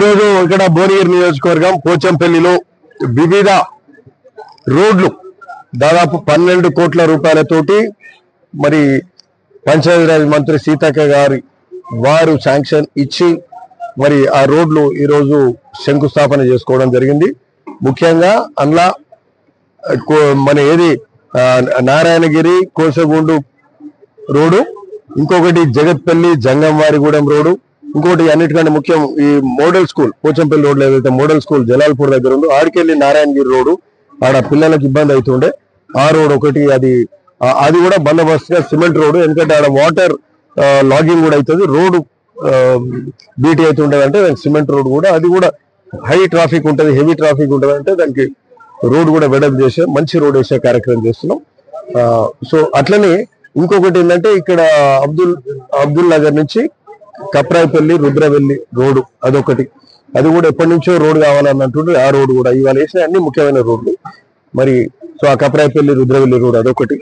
ఈరోజు ఇక్కడ భువనగిరి నియోజకవర్గం పోచంపల్లిలో వివిధ రోడ్లు దాదాపు 12 కోట్ల రూపాయలతోటి మరి పంచాయతీరాజ్ మంత్రి సీతక్క గారి వారు శాంక్షన్ ఇచ్చి మరి ఆ రోడ్లు ఈరోజు శంకుస్థాపన చేసుకోవడం జరిగింది. ముఖ్యంగా అందులో మన ఏది నారాయణగిరి కోసగుండు రోడ్డు, ఇంకొకటి జగత్పల్లి జంగంవారిగూడెం రోడ్డు, ఇంకోటి అన్నిటికంటే ముఖ్యం ఈ మోడల్ స్కూల్ పోచంపల్లి రోడ్లో ఏదైతే మోడల్ స్కూల్ జలాల్పూర్ దగ్గర ఉందో ఆడికెళ్ళి నారాయణగిరి రోడ్డు ఆడ పిల్లలకు ఇబ్బంది అవుతుండే ఆ రోడ్ ఒకటి, అది కూడా బందోబస్తుగా సిమెంట్ రోడ్డు. ఎందుకంటే ఆడ వాటర్ లాగింగ్ కూడా అవుతుంది, రోడ్డు బీటీ అవుతుంటది అంటే దానికి సిమెంట్ రోడ్ కూడా, అది కూడా హై ట్రాఫిక్ ఉంటుంది, హెవీ ట్రాఫిక్ ఉంటుంది అంటే దానికి రోడ్ కూడా వెడప్ చేసే మంచి రోడ్ వేసే కార్యక్రమం చేస్తున్నాం. సో అట్లనే ఇంకొకటి ఏంటంటే ఇక్కడ అబ్దుల్ నగర్ నుంచి కప్రాయిపల్లి రుద్రవెల్లి రోడ్డు అదొకటి, అది కూడా ఎప్పటి నుంచో రోడ్ కావాలన్నట్టు ఆ రోడ్డు కూడా ఇవాళ వేసిన అన్ని ముఖ్యమైన రోడ్లు. మరి సో ఆ కప్రాయిపల్లి రుద్రవెల్లి రోడ్ అదొకటి.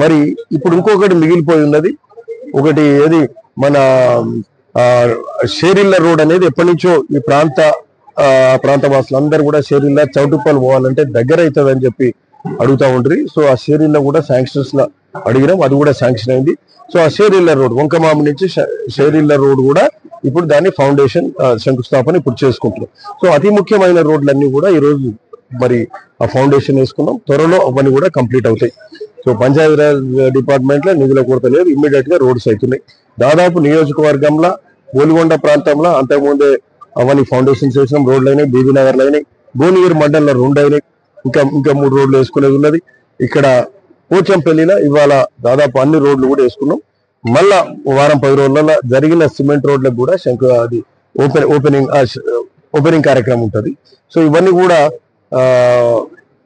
మరి ఇప్పుడు ఇంకొకటి మిగిలిపోయి ఉన్నది, ఒకటి ఏది మన షేరిల్ల రోడ్ అనేది ఎప్పటి నుంచో ఈ ప్రాంత వాసులు అందరూ కూడా షేరిల్ల చౌటుప్పల్ పోవాలంటే దగ్గర అవుతుంది అని చెప్పి అడుగుతా ఉంటారు. సో ఆ షేరిల్ల కూడా శాంక్షన్స్ లో అడిగినాం, అది కూడా శాంక్షన్ అయింది. సో ఆ షేరిల్ల రోడ్ వంకమామ నుంచి షేరిల్ల రోడ్ కూడా ఇప్పుడు దాన్ని ఫౌండేషన్ శంకుస్థాపన ఇప్పుడు చేసుకుంటున్నాం. సో అతి ముఖ్యమైన రోడ్లన్నీ కూడా ఈ రోజు మరి ఆ ఫౌండేషన్ వేసుకున్నాం, త్వరలో అవన్నీ కూడా కంప్లీట్ అవుతాయి. సో పంచాయతీరాజ్ డిపార్ట్మెంట్ లో నిధుల కొరత లేదు, ఇమ్మీడియట్ గా రోడ్స్ అవుతున్నాయి. దాదాపు నియోజకవర్గంలో గోల్గొండ ప్రాంతంలో అంతకుముందే అవన్నీ ఫౌండేషన్స్ వేసినాం, రోడ్లు అయినాయి, బీబీ నగర్లు అయినాయి, భువనగిరి మండలంలో 2 అయినాయి, ఇంకా 3 రోడ్లు వేసుకునేది ఉన్నది. ఇక్కడ పోచంపల్లిలో ఇవాళ దాదాపు అన్ని రోడ్లు కూడా వేసుకున్నాం. మళ్ళా వారం 10 రోజులలో జరిగిన సిమెంట్ రోడ్లకు కూడా అది ఓపెనింగ్ కార్యక్రమం ఉంటుంది. సో ఇవన్నీ కూడా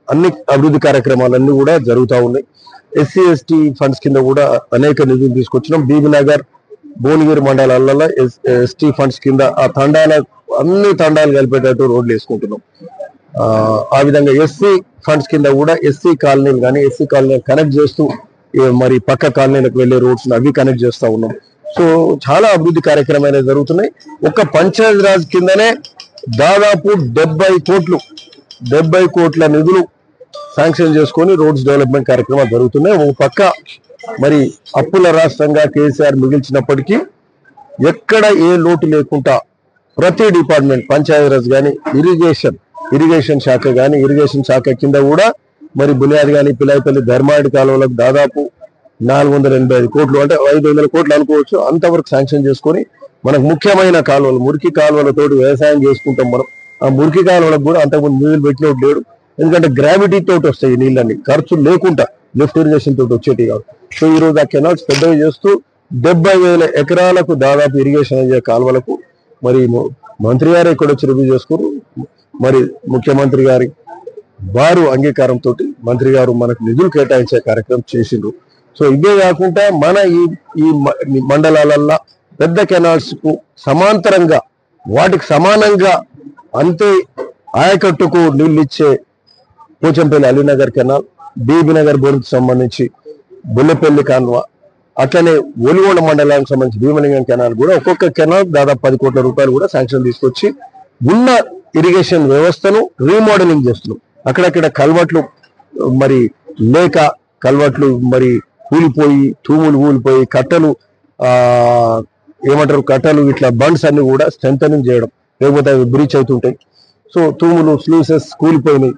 అన్ని అభివృద్ధి కార్యక్రమాలన్నీ కూడా జరుగుతూ ఉన్నాయి. ఎస్సీ ఎస్టీ ఫండ్స్ కింద కూడా అనేక నిధులు తీసుకొచ్చినాం. బీబీ నగర్ భువనగిరి మండలాలలో ఎస్టీ ఫండ్స్ కింద అన్ని తండాలు కలిపేటట్టు రోడ్లు వేసుకుంటున్నాం. ఆ విధంగా ఎస్సీ ఫండ్స్ కింద కూడా ఎస్సీ కాలనీలు కానీ ఎస్సీ కాలనీ కనెక్ట్ చేస్తూ మరి పక్క కాలనీలకు వెళ్లే రోడ్స్ అవి కనెక్ట్ చేస్తూ ఉన్నాం. సో చాలా అభివృద్ధి కార్యక్రమాలు జరుగుతున్నాయి. ఒక పంచాయతీరాజ్ కిందనే దాదాపు 70 కోట్ల నిధులు శాంక్షన్ చేసుకొని రోడ్స్ డెవలప్మెంట్ కార్యక్రమాలు జరుగుతున్నాయి. ఒక పక్క మరి అప్పుల రాష్ట్రంగా కేసీఆర్ మిగిల్చినప్పటికీ ఎక్కడ ఏ లోటు లేకుండా ప్రతి డిపార్ట్మెంట్ పంచాయతీరాజ్ కానీ ఇరిగేషన్ శాఖ కానీ ఇరిగేషన్ శాఖ కింద కూడా మరి బునియాది కానీ పిలాయిపల్లి ధర్మాడి కాలువలకు దాదాపు 485 కోట్లు అంటే 500 కోట్లు అనుకోవచ్చు, అంతవరకు శాంక్షన్ చేసుకొని మనకు ముఖ్యమైన కాలువలు మురికి కాలువలతోటి వ్యవసాయం చేసుకుంటాం మనం. ఆ మురికి కాలువలకు కూడా అంతకుముందు నీళ్ళు పెట్టినట్టు లేడు, ఎందుకంటే గ్రావిటీ తోటి వస్తాయి నీళ్ళని, ఖర్చు లేకుండా లిఫ్ట్ ఇరిగేషన్ తోటి వచ్చేటి కాదు. సో ఈ రోజు ఆ కెనాల్స్ పెద్దవి చేస్తూ 70,000 ఎకరాలకు దాదాపు ఇరిగేషన్ అయ్యే కాలువలకు మరి మంత్రి గారు ఇక్కడ వచ్చి రివ్యూ చేసుకున్నారు. మరి ముఖ్యమంత్రి గారి వారు అంగీకారంతో మంత్రి గారు మనకు నిధులు కేటాయించే కార్యక్రమం చేసిండ్రు. సో ఇదే కాకుండా మన ఈ మండలాలల్లో పెద్ద కెనాల్స్ కు సమాంతరంగా వాటికి సమానంగా అంతే ఆయకట్టుకు నీళ్ళు ఇచ్చే పోచంపల్లి అలీనగర్ కెనాల్, బీబీ నగర్ బోర్డుకు సంబంధించి బుల్లెపల్లి కాన్వా, అట్లనే ఒలిగొండ మండలానికి సంబంధించి భీమలింగం కెనాల్ కూడా ఒక్కొక్క కెనాల్ దాదాపు 10 కోట్ల రూపాయలు కూడా శాంక్షన్ తీసుకొచ్చి ఉన్న ఇరిగేషన్ వ్యవస్థను రీమోడలింగ్ చేస్తున్నాం. అక్కడక్కడ కల్వర్ట్లు మరి లేక కల్వర్ట్లు మరి తూములు ఊలిపోయి కట్టలు కట్టలు ఇట్లా బండ్స్ అన్ని కూడా స్ట్రెంథనింగ్ చేయడం, లేకపోతే అవి బ్రీచ్ అవుతుంటాయి. సో తూములు స్లూసెస్ కూలిపోయినాయి,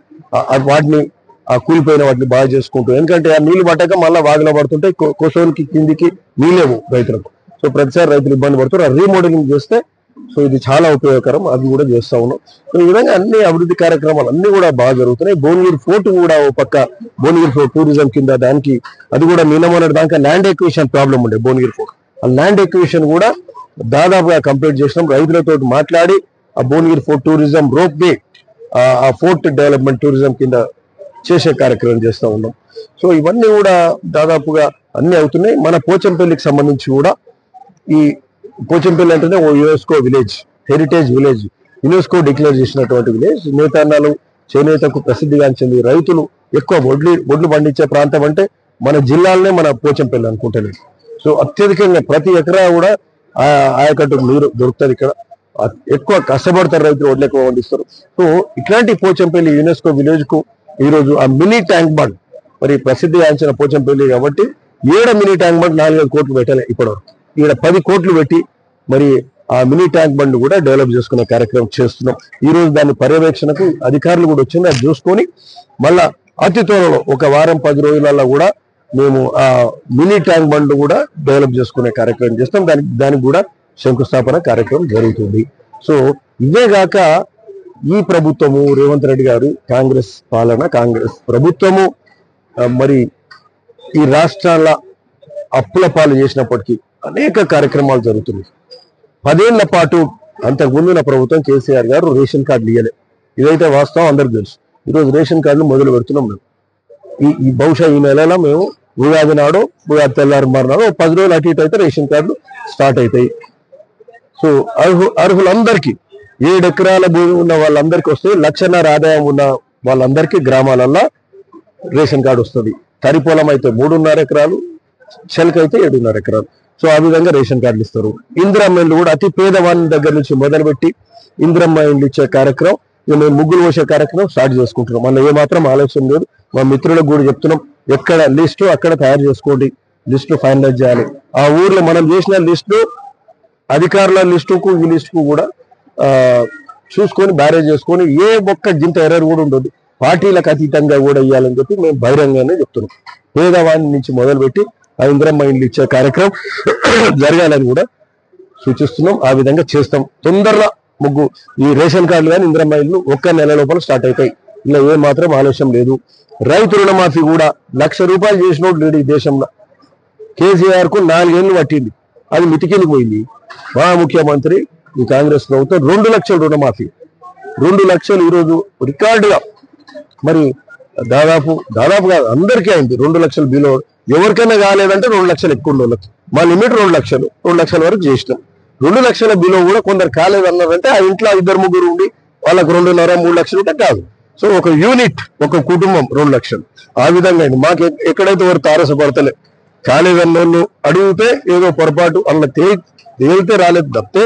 కూలిపోయిన వాటిని బాగా చేసుకుంటూ, ఎందుకంటే ఆ నీళ్లు పట్టక మళ్ళీ వాగులో పడుతుంటాయి, కొసోనికి కిందికి నీళ్ళేవు రైతులకు. సో ప్రతిసారి రైతులు ఇబ్బంది పడుతారు. ఆ రీమోడలింగ్ చేస్తే సో ఇది చాలా ఉపయోగకరం, అది కూడా చేస్తా ఉన్నాం. సో ఈ విధంగా అన్ని అభివృద్ధి కార్యక్రమాలు అన్ని కూడా బాగా జరుగుతున్నాయి. భువనగిరి ఫోర్ట్ కూడా ఓ పక్క భువనగిరి ఫోర్ట్ టూరిజం కింద దానికి అది కూడా నిన్నమొన్నటి దాకా ల్యాండ్ ఎక్విజిషన్ ప్రాబ్లం ఉండే భువనగిరి ఫోర్ట్, ఆ ల్యాండ్ ఎక్విజిషన్ కూడా దాదాపుగా కంప్లీట్ చేసినాం. రైతులతో మాట్లాడి ఆ Bhuvanagiri fort tourism rope way ఆ ఫోర్ట్ డెవలప్మెంట్ టూరిజం కింద చేసే కార్యక్రమం చేస్తూ ఉన్నాం. సో ఇవన్నీ కూడా దాదాపుగా అన్ని అవుతున్నాయి. మన పోచంపల్లికి సంబంధించి కూడా ఈ పోచంపల్లి అంటేనే ఓ UNESCO village, heritage village, UNESCO declare చేసినటువంటి విలేజ్. నేతన్నలు చేనేతకు ప్రసిద్ధిగాంచింది. రైతులు ఎక్కువ వడ్లు పండించే ప్రాంతం అంటే మన జిల్లాలనే మన పోచంపల్లి అనుకుంటాను. సో అత్యధికంగా ప్రతి ఎకరా కూడా ఆయకట్టు నీరు దొరుకుతుంది. ఇక్కడ ఎక్కువ కష్టపడతారు, రైతులు వడ్లు ఎక్కువ పండిస్తారు. సో ఇట్లాంటి పోచంపల్లి యునెస్కో విలేజ్ కు ఈ రోజు ఆ మినీ ట్యాంక్ బండ్ మరి ప్రసిద్ధిగాంచిన పోచంపల్లి కాబట్టి మినీ ట్యాంక్ బండ్ 4-5 కోట్లు పెట్టాలి. ఇప్పుడు ఈడ 10 కోట్లు పెట్టి మరి ఆ మినీ ట్యాంక్ బండ్ కూడా డెవలప్ చేసుకునే కార్యక్రమం చేస్తున్నాం. ఈ రోజు దాని పర్యవేక్షణకు అధికారులు కూడా వచ్చింది, అది చూసుకొని మళ్ళా అతి త్వరలో ఒక వారం 10 రోజులలో కూడా మేము ఆ మినీ ట్యాంక్ బండ్ కూడా డెవలప్ చేసుకునే కార్యక్రమం చేస్తాం. దానికి కూడా శంకుస్థాపన కార్యక్రమం జరుగుతుంది. సో ఇవే గాక ఈ ప్రభుత్వము రేవంత్ రెడ్డి గారు కాంగ్రెస్ పాలన, కాంగ్రెస్ ప్రభుత్వము మరి ఈ రాష్ట్రాల అప్పుల పాలు చేసినప్పటికీ అనేక కార్యక్రమాలు జరుగుతున్నాయి. 10 ఏళ్ల పాటు అంతకుముందున్న ప్రభుత్వం కేసీఆర్ గారు రేషన్ కార్డులు ఇవ్వలే. ఇదైతే వాస్తవం, అందరికి తెలుసు. ఈరోజు రేషన్ కార్డులు మొదలు పెడుతున్నాం మేము. ఈ బహుశా ఈ నెలలో మేము ఉగాది నాడు, ఉగాది తెల్లారి మరునాడు 10 రోజులు అటు ఇటు అయితే రేషన్ కార్డులు స్టార్ట్ అవుతాయి. సో అర్హులందరికీ 7 ఎకరాల భూమి ఉన్న వాళ్ళందరికీ వస్తుంది. 1.5 లక్షల ఆదాయం ఉన్న వాళ్ళందరికీ గ్రామాలల్లో రేషన్ కార్డు వస్తుంది. తరి పొలం అయితే 3.5 ఎకరాలు, చెలక అయితే 7.5 ఎకరాలు. సో ఆ విధంగా రేషన్ కార్డులు ఇస్తారు. ఇందిరమ్మ ఇల్లు కూడా అతి పేదవాళ్ళ దగ్గర నుంచి మొదలుపెట్టి ఇందిరమ్మ ఇల్లు ఇచ్చే కార్యక్రమం, మేము ముగ్గులు పోసే కార్యక్రమం స్టార్ట్ చేసుకుంటున్నాం. మళ్ళీ ఏమాత్రం ఆలోచన లేదు. మా మిత్రులకు కూడా చెప్తున్నాం, ఎక్కడ లిస్టు అక్కడ తయారు చేసుకోండి, లిస్టు ఫైనలైజ్ చేయాలి. ఆ ఊర్లో మనం చేసిన లిస్టు అధికారుల లిస్టుకు ఈ లిస్టుకు కూడా చూసుకొని బ్యారేజ్ చేసుకొని ఏ ఒక్క గింత ఎర్రర్ కూడా ఉండదు, పార్టీలకు అతీతంగా కూడా ఇవ్వాలని చెప్పి మేము బహిరంగానే చెప్తున్నాం. పేదవాడి నుంచి మొదలుపెట్టి ఆ ఇందిరమ్మ ఇల్లు ఇచ్చే కార్యక్రమం జరగాలని కూడా సూచిస్తున్నాం. ఆ విధంగా చేస్తాం. తొందరగా ఈ రేషన్ కార్డులు కానీ ఇందిరమ్మ ఇల్లు 1 నెల లోపల స్టార్ట్ అవుతాయి. ఇలా ఏ మాత్రం ఆలస్యం లేదు. రైతు రుణమాఫీ కూడా 1 లక్ష రూపాయలు చేసినోడు లేడు ఈ దేశంలో. కేసీఆర్ కు 4 ఏళ్ళు పట్టింది, అది మితికెళ్ళి పోయింది. మా ముఖ్యమంత్రి ఈ కాంగ్రెస్ ప్రభుత్వం 2 లక్షల రుణమాఫీ, 2 లక్షలు ఈరోజు రికార్డుగా మరి దాదాపుగా అందరికీ అయింది. 2 లక్షల బిలో ఎవరికైనా కాలేదంటే 2 లక్షలు ఎక్కువ ఉండవచ్చు. మా లిమిట్ 2 లక్షలు, 2 లక్షల వరకు చేసినాం. 2 లక్షల బిలో కూడా కొందరు కాలేదన్నారంటే ఆ ఇంట్లో 2-3 ఉండి వాళ్ళకు 2.5-3 లక్షలు ఉంటే కాదు. సో ఒక యూనిట్, ఒక కుటుంబం 2 లక్షలు. ఆ విధంగా అయింది. మాకు ఎక్కడైతే వారు తారసపడతలే, కాలేదన్నోళ్ళు అడిగితే ఏదో పొరపాటు అన్న తేలితే రాలేదు తప్పితే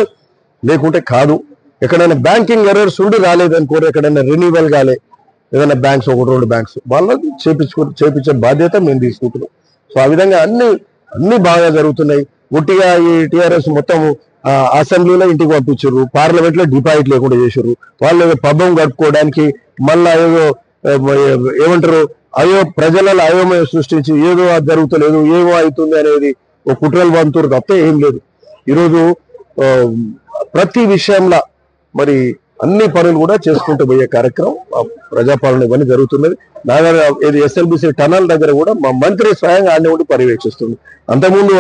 లేకుంటే కాదు. ఎక్కడైనా బ్యాంకింగ్ ఎర్రర్స్ ఉండి రాలేదనుకోరు, ఎక్కడైనా రెన్యూవల్ కాలే, ఏదైనా బ్యాంక్స్ 1-2 బ్యాంక్స్ వాళ్ళకి చేపించే బాధ్యత మేము తీసుకుంటున్నాం. సో ఆ విధంగా అన్ని బాగా జరుగుతున్నాయి. ఒట్టిగా ఈ టీఆర్ఎస్ మొత్తం అసెంబ్లీలో ఇంటికి పంపించారు, పార్లమెంట్ లో డిపాజిట్ లేకుండా చేశారు. వాళ్ళు పబ్బం గడుపుకోవడానికి మళ్ళా ఏదో ఏమంటారు ప్రజలలో అయోమయం సృష్టించి ఏదో అది జరుగుతలేదు, ఏమో అవుతుంది అనేది ఒక కుట్రలు పంతురు తప్ప ఏం లేదు. ఈరోజు ప్రతి విషయంలో మరి అన్ని పనులు కూడా చేసుకుంటూ పోయే కార్యక్రమం ప్రజాపాలన ఇవన్నీ జరుగుతున్నది. నాగర్ ఏది SLBC టనల్ దగ్గర కూడా మా మంత్రి స్వయంగా ఆడే ఉండి పర్యవేక్షిస్తుంది. అంతకుముందు